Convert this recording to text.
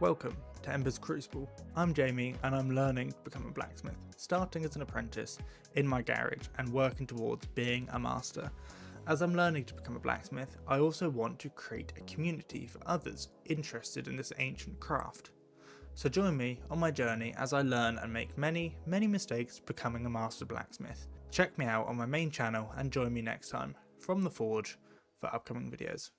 Welcome to Ember's Crucible. I'm Jamie and I'm learning to become a blacksmith, starting as an apprentice in my garage and working towards being a master. As I'm learning to become a blacksmith, I also want to create a community for others interested in this ancient craft. So join me on my journey as I learn and make many mistakes becoming a master blacksmith. Check me out on my main channel and join me next time from the forge for upcoming videos.